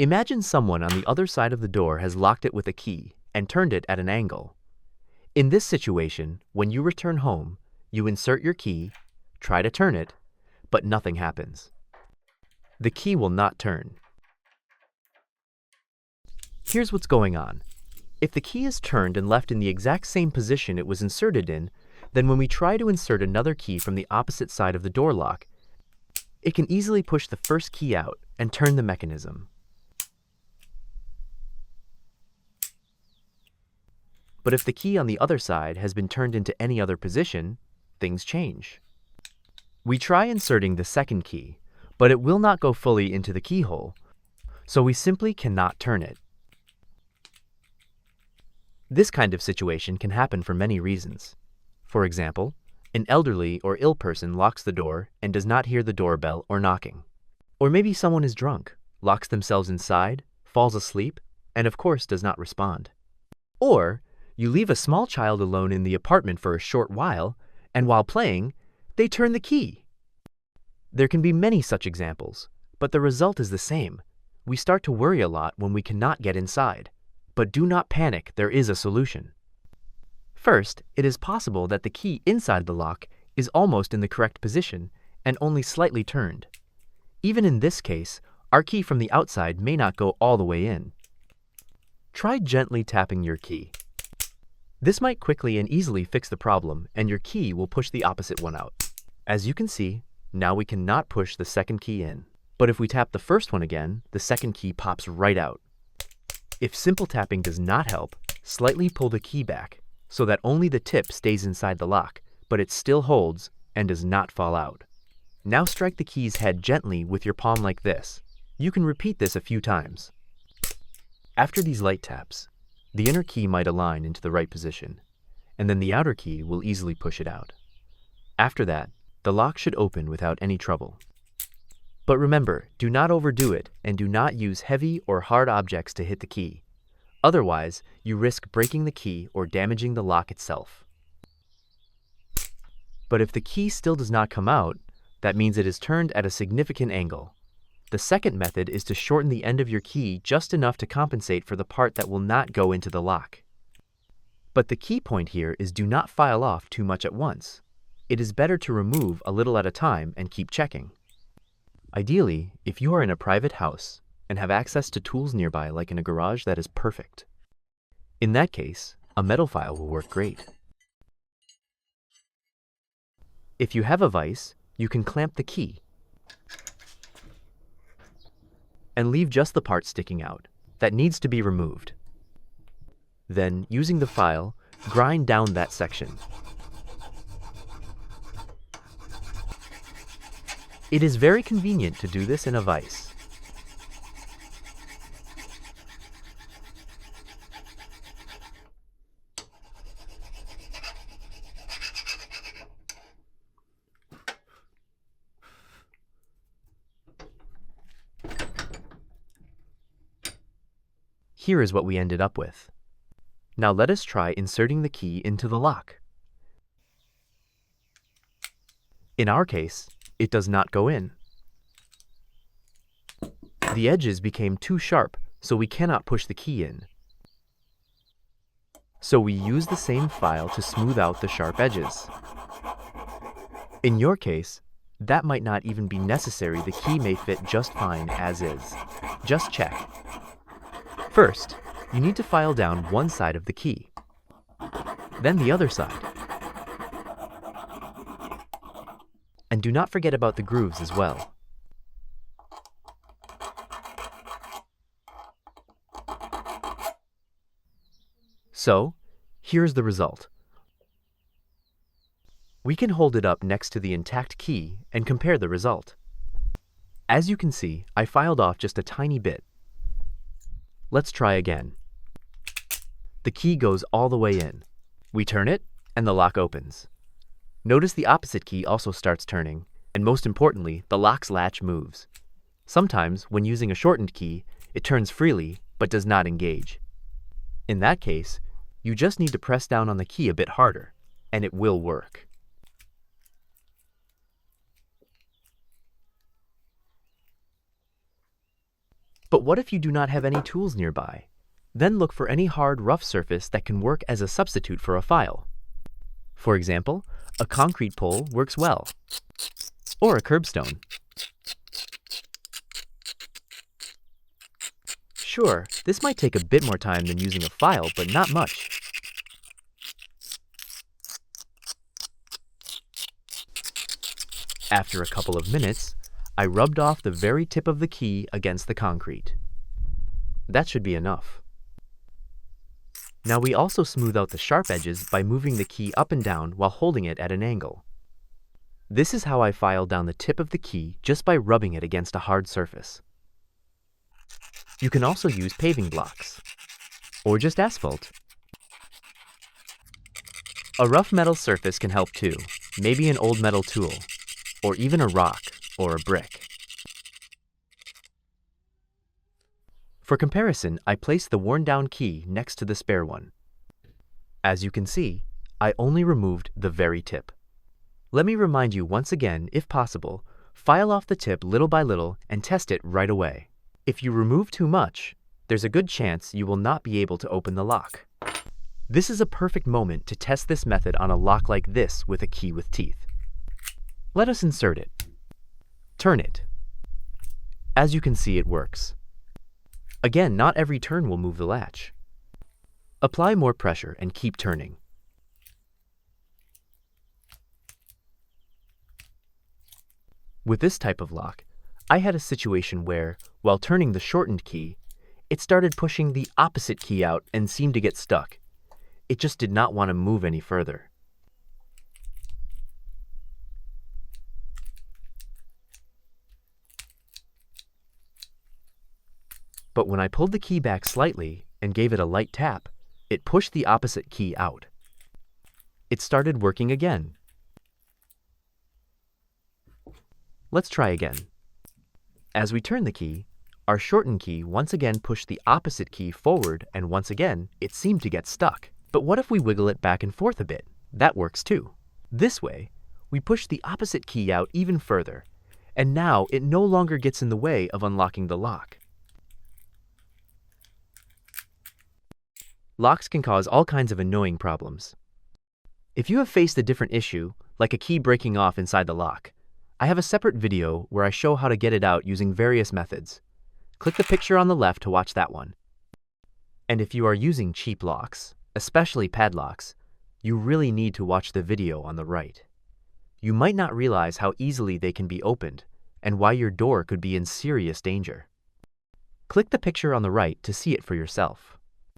Imagine someone on the other side of the door has locked it with a key and turned it at an angle. In this situation, when you return home, you insert your key, try to turn it, but nothing happens. The key will not turn. Here's what's going on. If the key is turned and left in the exact same position it was inserted in, then when we try to insert another key from the opposite side of the door lock, it can easily push the first key out and turn the mechanism. But if the key on the other side has been turned into any other position, things change. We try inserting the second key, but it will not go fully into the keyhole, so we simply cannot turn it. This kind of situation can happen for many reasons. For example, an elderly or ill person locks the door and does not hear the doorbell or knocking. Or maybe someone is drunk, locks themselves inside, falls asleep, and of course does not respond. Or you leave a small child alone in the apartment for a short while, and while playing, they turn the key. There can be many such examples, but the result is the same. We start to worry a lot when we cannot get inside. But do not panic, there is a solution. First, it is possible that the key inside the lock is almost in the correct position and only slightly turned. Even in this case, our key from the outside may not go all the way in. Try gently tapping your key. This might quickly and easily fix the problem, and your key will push the opposite one out. As you can see, now we cannot push the second key in. But if we tap the first one again, the second key pops right out. If simple tapping does not help, slightly pull the key back so that only the tip stays inside the lock, but it still holds and does not fall out. Now strike the key's head gently with your palm like this. You can repeat this a few times. After these light taps, the inner key might align into the right position, and then the outer key will easily push it out. After that, the lock should open without any trouble. But remember, do not overdo it and do not use heavy or hard objects to hit the key. Otherwise, you risk breaking the key or damaging the lock itself. But if the key still does not come out, that means it is turned at a significant angle. The second method is to shorten the end of your key just enough to compensate for the part that will not go into the lock. But the key point here is do not file off too much at once. It is better to remove a little at a time and keep checking. Ideally, if you are in a private house and have access to tools nearby like in a garage, that is perfect. In that case, a metal file will work great. If you have a vise, you can clamp the key and leave just the part sticking out that needs to be removed. Then, using the file, grind down that section. It is very convenient to do this in a vise. Here is what we ended up with. Now let us try inserting the key into the lock. In our case, it does not go in. The edges became too sharp, so we cannot push the key in. So we use the same file to smooth out the sharp edges. In your case, that might not even be necessary. The key may fit just fine as is. Just check. First, you need to file down one side of the key, then the other side. And do not forget about the grooves as well. So, here's the result. We can hold it up next to the intact key and compare the result. As you can see, I filed off just a tiny bit. Let's try again. The key goes all the way in. We turn it, and the lock opens. Notice the opposite key also starts turning, and most importantly, the lock's latch moves. Sometimes, when using a shortened key, it turns freely, but does not engage. In that case, you just need to press down on the key a bit harder, and it will work. But what if you do not have any tools nearby? Then look for any hard, rough surface that can work as a substitute for a file. For example, a concrete pole works well, or a curbstone. Sure, this might take a bit more time than using a file, but not much. After a couple of minutes, I rubbed off the very tip of the key against the concrete. That should be enough. Now we also smooth out the sharp edges by moving the key up and down while holding it at an angle. This is how I file down the tip of the key just by rubbing it against a hard surface. You can also use paving blocks, or just asphalt. A rough metal surface can help too, maybe an old metal tool, or even a rock or a brick. For comparison, I placed the worn-down key next to the spare one. As you can see, I only removed the very tip. Let me remind you once again, if possible, file off the tip little by little and test it right away. If you remove too much, there's a good chance you will not be able to open the lock. This is a perfect moment to test this method on a lock like this with a key with teeth. Let us insert it. Turn it. As you can see, it works. Again, not every turn will move the latch. Apply more pressure and keep turning. With this type of lock, I had a situation where, while turning the shortened key, it started pushing the opposite key out and seemed to get stuck. It just did not want to move any further. But when I pulled the key back slightly and gave it a light tap, it pushed the opposite key out. It started working again. Let's try again. As we turn the key, our shortened key once again pushed the opposite key forward, and once again, it seemed to get stuck. But what if we wiggle it back and forth a bit? That works too. This way, we push the opposite key out even further, and now it no longer gets in the way of unlocking the lock. Locks can cause all kinds of annoying problems. If you have faced a different issue, like a key breaking off inside the lock, I have a separate video where I show how to get it out using various methods. Click the picture on the left to watch that one. And if you are using cheap locks, especially padlocks, you really need to watch the video on the right. You might not realize how easily they can be opened and why your door could be in serious danger. Click the picture on the right to see it for yourself.